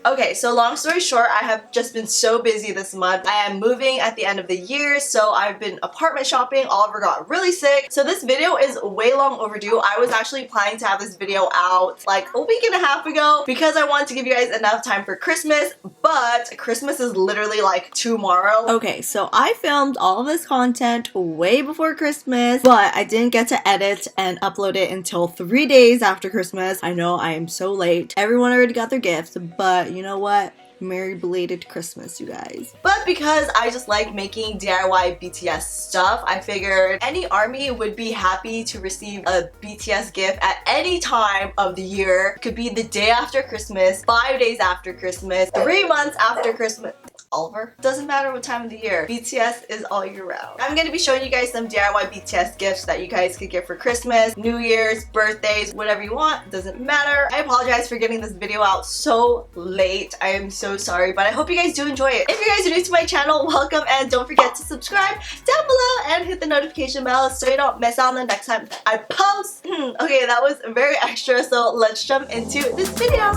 Okay, so long story short, I have just been so busy this month. I am moving at the end of the year, so I've been apartment shopping. Oliver got really sick, so this video is way long overdue. I was actually planning to have this video out like a week and a half ago because I wanted to give you guys enough time for Christmas, but Christmas is literally like tomorrow. Okay, so I filmed all of this content way before Christmas, but I didn't get to edit and upload it until 3 days after Christmas. I know I am so late. Everyone already got their gifts, but you know what? Merry belated Christmas, you guys. But because I just like making DIY BTS stuff, I figured any ARMY would be happy to receive a BTS gift at any time of the year. It could be the day after Christmas, 5 days after Christmas, 3 months after Christmas. Oliver. Doesn't matter what time of the year. BTS is all year round. I'm gonna be showing you guys some DIY BTS gifts that you guys could get for Christmas, New Year's, birthdays, whatever you want. Doesn't matter. I apologize for getting this video out so late. I am so sorry, but I hope you guys do enjoy it. If you guys are new to my channel, welcome, and don't forget to subscribe down below and hit the notification bell so you don't miss out on the next time that I post. Okay, that was very extra, so let's jump into this video.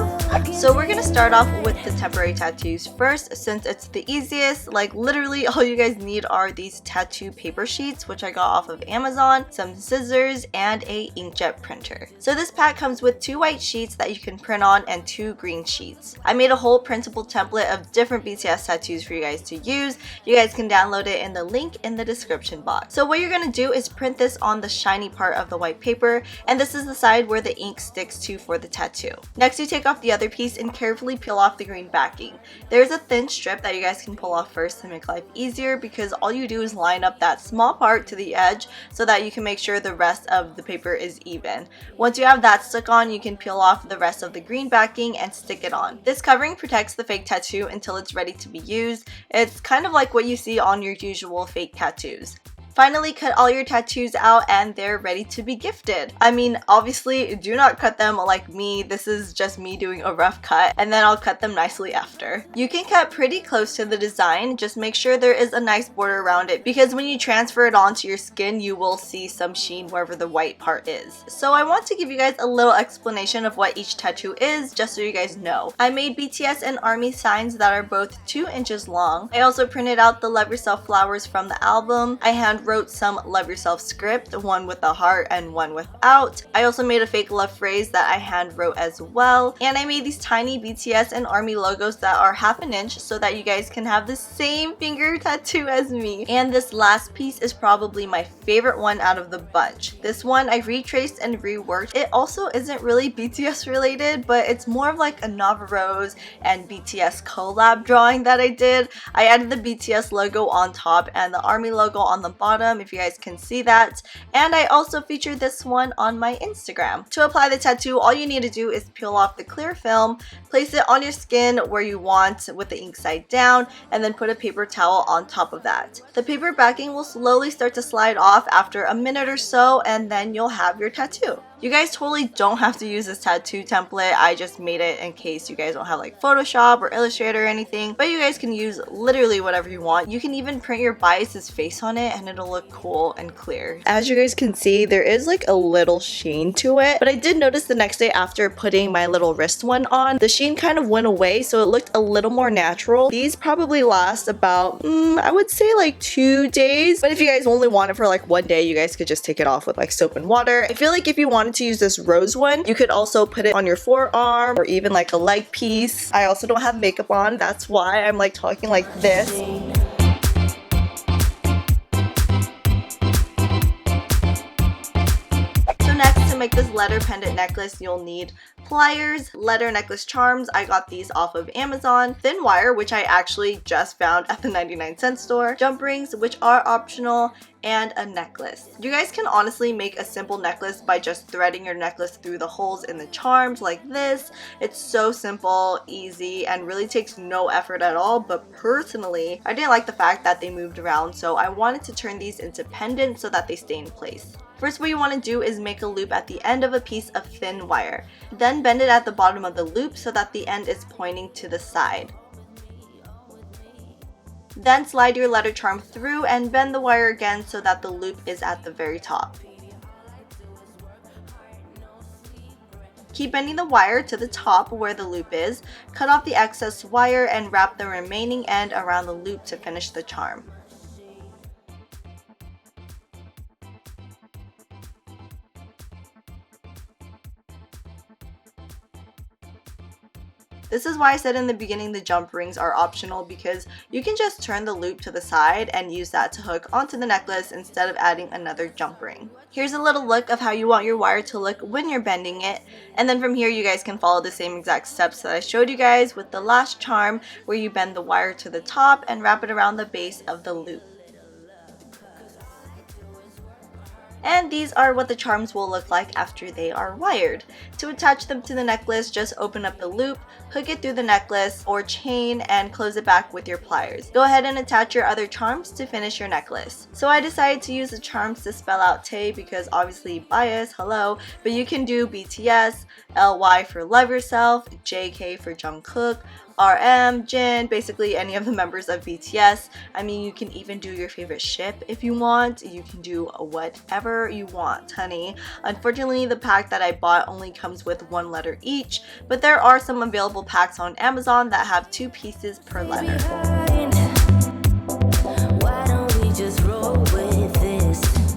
So we're gonna start off with the temporary tattoos first, since it's the easiest. Like literally all you guys need are these tattoo paper sheets, which I got off of Amazon, some scissors, and a inkjet printer. So this pack comes with 2 white sheets that you can print on and 2 green sheets. I made a whole printable template of different BTS tattoos for you guys to use. You guys can download it in the link in the description box. So what you're gonna do is print this on the shiny part of the white paper, and this is the side where the ink sticks to for the tattoo. Next, you take off the other piece and carefully peel off the green backing. There's a thin strip that you guys can pull off first to make life easier, because all you do is line up that small part to the edge so that you can make sure the rest of the paper is even. Once you have that stuck on, you can peel off the rest of the green backing and stick it on. This covering protects the fake tattoo until it's ready to be used. It's kind of like what you see on your usual fake tattoos. Finally, cut all your tattoos out and they're ready to be gifted. I mean, obviously, do not cut them like me. This is just me doing a rough cut, and then I'll cut them nicely after. You can cut pretty close to the design. Just make sure there is a nice border around it, because when you transfer it onto your skin, you will see some sheen wherever the white part is. So I want to give you guys a little explanation of what each tattoo is, just so you guys know. I made BTS and ARMY signs that are both 2 inches long. I also printed out the Love Yourself flowers from the album. I hand wrote some Love Yourself script, one with a heart and one without. I also made a fake love phrase that I hand wrote as well. And I made these tiny BTS and ARMY logos that are 1/2 inch so that you guys can have the same finger tattoo as me. And this last piece is probably my favorite one out of the bunch. This one I retraced and reworked. It also isn't really BTS related, but it's more of like a Navarose and BTS collab drawing that I did. I added the BTS logo on top and the ARMY logo on the bottom, if you guys can see that. And I also featured this one on my Instagram. To apply the tattoo, all you need to do is peel off the clear film, place it on your skin where you want with the ink side down, and then put a paper towel on top of that. The paper backing will slowly start to slide off after a minute or so, and then you'll have your tattoo. You guys totally don't have to use this tattoo template. I just made it in case you guys don't have like Photoshop or Illustrator or anything, but you guys can use literally whatever you want. You can even print your bias's face on it and it'll look cool and clear. As you guys can see, there is like a little sheen to it, but I did notice the next day after putting my little wrist one on, the sheen kind of went away, so it looked a little more natural. These probably last about, I would say like 2 days, but if you guys only want it for like 1 day, you guys could just take it off with like soap and water. I feel like if you wanted to use this rose one, you could also put it on your forearm or even like a leg piece. I also don't have makeup on, that's why I'm like talking like this. So next, to make this letter pendant necklace, you'll need pliers, letter necklace charms. I got these off of Amazon, thin wire, which I actually just found at the 99-cent store, jump rings, which are optional, and a necklace. You guys can honestly make a simple necklace by just threading your necklace through the holes in the charms like this. It's so simple, easy, and really takes no effort at all, but personally, I didn't like the fact that they moved around, so I wanted to turn these into pendants so that they stay in place. First, what you want to do is make a loop at the end of a piece of thin wire. Then bend it at the bottom of the loop so that the end is pointing to the side. Then slide your letter charm through and bend the wire again so that the loop is at the very top. Keep bending the wire to the top where the loop is, cut off the excess wire, and wrap the remaining end around the loop to finish the charm. This is why I said in the beginning the jump rings are optional, because you can just turn the loop to the side and use that to hook onto the necklace instead of adding another jump ring. Here's a little look of how you want your wire to look when you're bending it, and then from here you guys can follow the same exact steps that I showed you guys with the last charm, where you bend the wire to the top and wrap it around the base of the loop. And these are what the charms will look like after they are wired. To attach them to the necklace, just open up the loop, hook it through the necklace or chain, and close it back with your pliers. Go ahead and attach your other charms to finish your necklace. So I decided to use the charms to spell out Tay because obviously bias, hello, but you can do BTS, LY for Love Yourself, JK for Jungkook, RM, Jin, basically any of the members of BTS. I mean, you can even do your favorite ship if you want. You can do whatever you want, honey. Unfortunately, the pack that I bought only comes with one letter each, but there are some available packs on Amazon that have 2 pieces per letter. Why don't we just roll with this?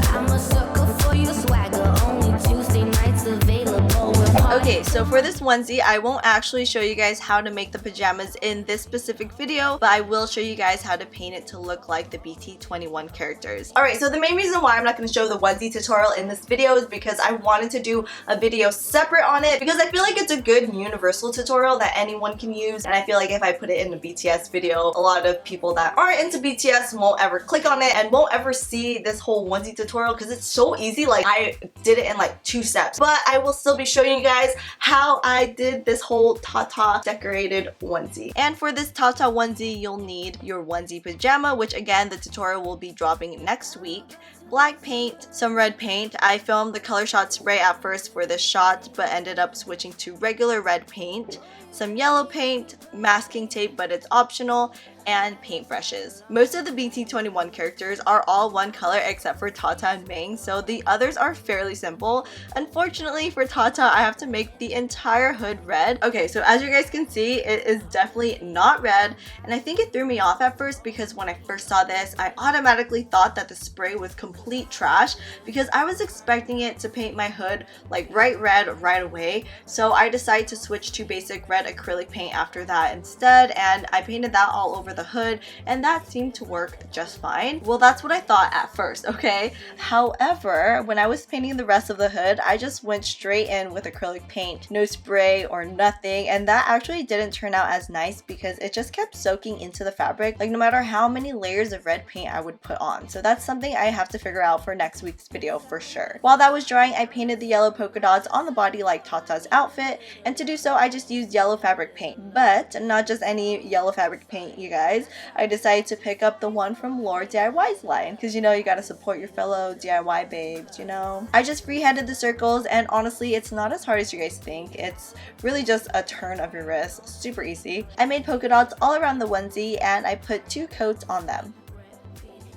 I'm a sucker for your swagger, only Tuesday nights available. Okay, so for this onesie, I won't actually show you guys how to make the pajamas in this specific video, but I will show you guys how to paint it to look like the BT21 characters. Alright, so the main reason why I'm not going to show the onesie tutorial in this video is because I wanted to do a video separate on it, because I feel like it's a good universal tutorial that anyone can use, and I feel like if I put it in a BTS video, a lot of people that aren't into BTS won't ever click on it and won't ever see this whole onesie tutorial because it's so easy. Like, I did it in like 2 steps, but I will still be showing you guys how I did this whole Tata decorated onesie. And for this Tata onesie, you'll need your onesie pajama, which again, the tutorial will be dropping next week. Black paint, some red paint. I filmed the color shot spray at first for this shot, but ended up switching to regular red paint. Some yellow paint, masking tape, but it's optional, and paintbrushes. Most of the BT21 characters are all one color except for Tata and Ming, so the others are fairly simple. Unfortunately for Tata, I have to make the entire hood red. Okay, so as you guys can see, it is definitely not red, and I think it threw me off at first because when I first saw this, I automatically thought that the spray was complete trash because I was expecting it to paint my hood like bright red right away. So I decided to switch to basic red acrylic paint after that instead, and I painted that all over the hood, and that seemed to work just fine. Well, that's what I thought at first, okay? However, when I was painting the rest of the hood, I just went straight in with acrylic paint, no spray or nothing, and that actually didn't turn out as nice because it just kept soaking into the fabric, like no matter how many layers of red paint I would put on. So that's something I have to figure out for next week's video for sure. While that was drying, I painted the yellow polka dots on the body like Tata's outfit, and to do so, I just used yellow fabric paint, but not just any yellow fabric paint, you guys. I decided to pick up the one from Lore DIY's line because, you know, you gotta support your fellow DIY babes, you know. I just freehanded the circles, and honestly, it's not as hard as you guys think. It's really just a turn of your wrist, super easy. I made polka dots all around the onesie, and I put 2 coats on them.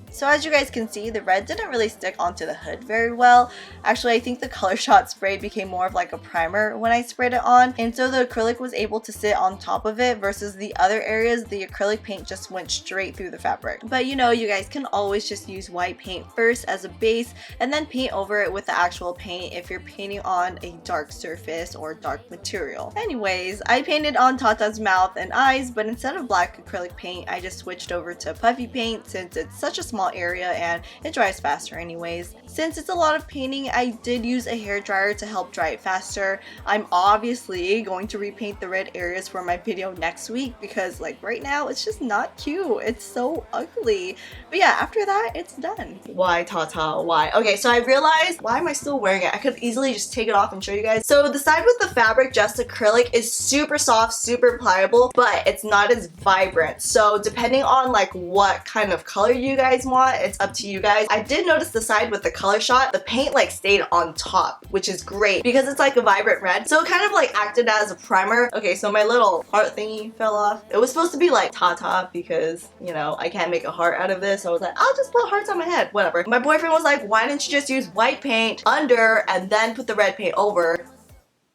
So as you guys can see, the red didn't really stick onto the hood very well. Actually, I think the color shot spray became more of like a primer when I sprayed it on, and so the acrylic was able to sit on top of it versus the other areas, the acrylic paint just went straight through the fabric. But you know, you guys can always just use white paint first as a base and then paint over it with the actual paint if you're painting on a dark surface or dark material. Anyways, I painted on Tata's mouth and eyes, but instead of black acrylic paint, I just switched over to puffy paint since it's such a small area and it dries faster anyways. Since it's a lot of painting, I did use a hairdryer to help dry it faster. I'm obviously going to repaint the red areas for my video next week because like right now it's just not cute. It's so ugly. But yeah, after that it's done. Why Tata? Why? Okay, so I realized, why am I still wearing it? I could easily just take it off and show you guys. So the side with the fabric, just acrylic, is super soft, super pliable, but it's not as vibrant. So depending on like what kind of color you guys want, it's up to you guys. I did notice the side with the color shot, the paint like stayed on top, which is great because it's like a vibrant red. So it kind of like acted as a primer. Okay, so my little heart thingy fell off. It was supposed to be like Tata because, you know, I can't make a heart out of this. So I was like, I'll just put hearts on my head, whatever. My boyfriend was like, why didn't you just use white paint under and then put the red paint over?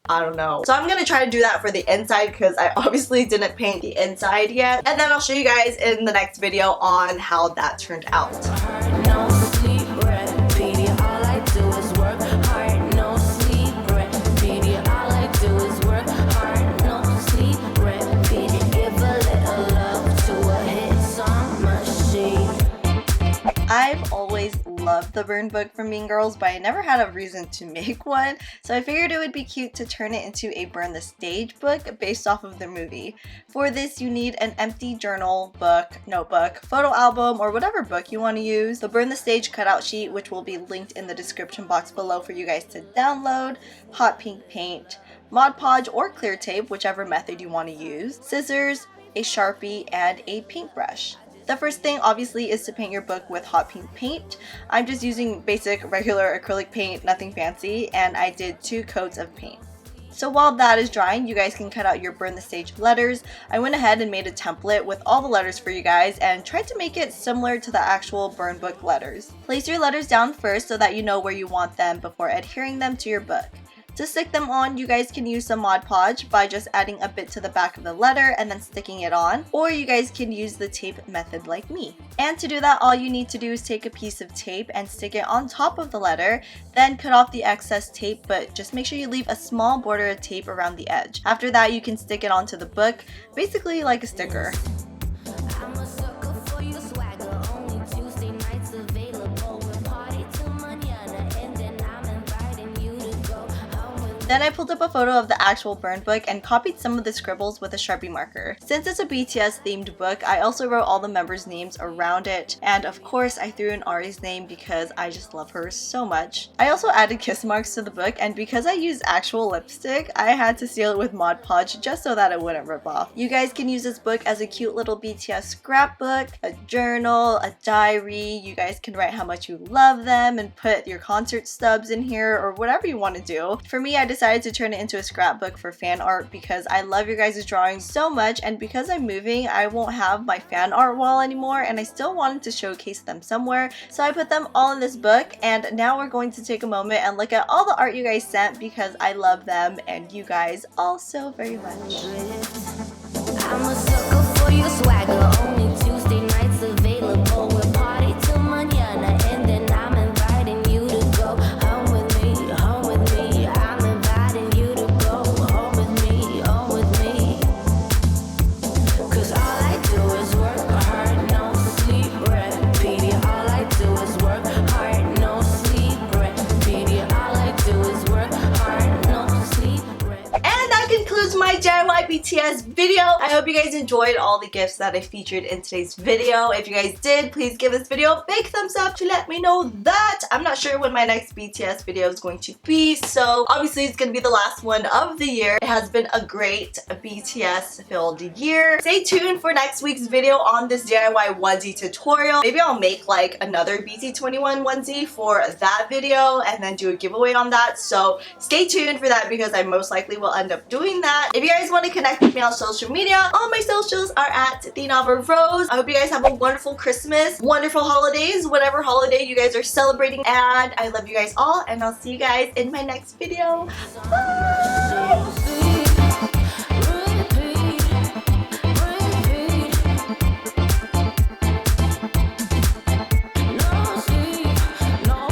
I don't know. So I'm gonna try to do that for the inside because I obviously didn't paint the inside yet. And then I'll show you guys in the next video on how that turned out. No sleep, repeat. All I do is work hard. No sleep, repeat. All I do is work hard. No sleep, repeat. Give a little love to a hit song machine. I've always loved the burn book from Mean Girls, but I never had a reason to make one, so I figured it would be cute to turn it into a burn the stage book based off of the movie. For this, you need an empty journal, book, notebook, photo album, or whatever book you want to use, the burn the stage cutout sheet, which will be linked in the description box below for you guys to download, hot pink paint, Mod Podge or clear tape, whichever method you want to use, scissors, a Sharpie, and a paintbrush. The first thing obviously is to paint your book with hot pink paint. I'm just using basic regular acrylic paint, nothing fancy, and I did 2 coats of paint. So while that is drying, you guys can cut out your burn the stage letters. I went ahead and made a template with all the letters for you guys and tried to make it similar to the actual burn book letters. Place your letters down first so that you know where you want them before adhering them to your book. To stick them on, you guys can use some Mod Podge by just adding a bit to the back of the letter and then sticking it on, or you guys can use the tape method like me. And to do that, all you need to do is take a piece of tape and stick it on top of the letter, then cut off the excess tape, but just make sure you leave a small border of tape around the edge. After that, you can stick it onto the book, basically like a sticker. I'm a sucker for your swagger. Only Tuesday nights available. We'll party till mañana, and then I'm inviting you to go home with me. Then I pulled up a photo of the actual burn book and copied some of the scribbles with a Sharpie marker. Since it's a BTS themed book, I also wrote all the members' names around it, and of course I threw in Ari's name because I just love her so much. I also added kiss marks to the book, and because I used actual lipstick, I had to seal it with Mod Podge just so that it wouldn't rip off. You guys can use this book as a cute little BTS scrapbook, a journal, a diary. You guys can write how much you love them and put your concert stubs in here or whatever you want to do. For me, I decided to turn it into a scrapbook for fan art because I love your guys' drawings so much, and because I'm moving, I won't have my fan art wall anymore and I still wanted to showcase them somewhere, so I put them all in this book. And now we're going to take a moment and look at all the art you guys sent because I love them and you guys all so very much. I'm a sucker for your swagger. Only Tuesday nights available. We'll party till mañana, and then I'm inviting you to go home with me, home with me. I'm inviting you to go home with me, home with me. 'Cause all I do is work hard, no sleep, repeat. All I do is work hard, no sleep, repeat. All I do is work hard, no sleep, repeat. And that concludes my DIY BTS video. I hope you guys enjoyed all the gifts that I featured in today's video. If you guys did, please give this video a big thumbs up to let me know that. I'm not sure when my next BTS video is going to be, so obviously it's going to be the last one of the year. It has been a great BTS filled year. Stay tuned for next week's video on this DIY onesie tutorial. Maybe I'll make like another BT21 onesie for that video and then do a giveaway on that, so stay tuned for that because I most likely will end up doing that. If you guys want to connect with me on social media, all my socials are at thenavarose. I hope you guys have a wonderful Christmas, wonderful holidays, whatever holiday you guys are celebrating, and I love you guys all, and I'll see you guys in my next video. Bye!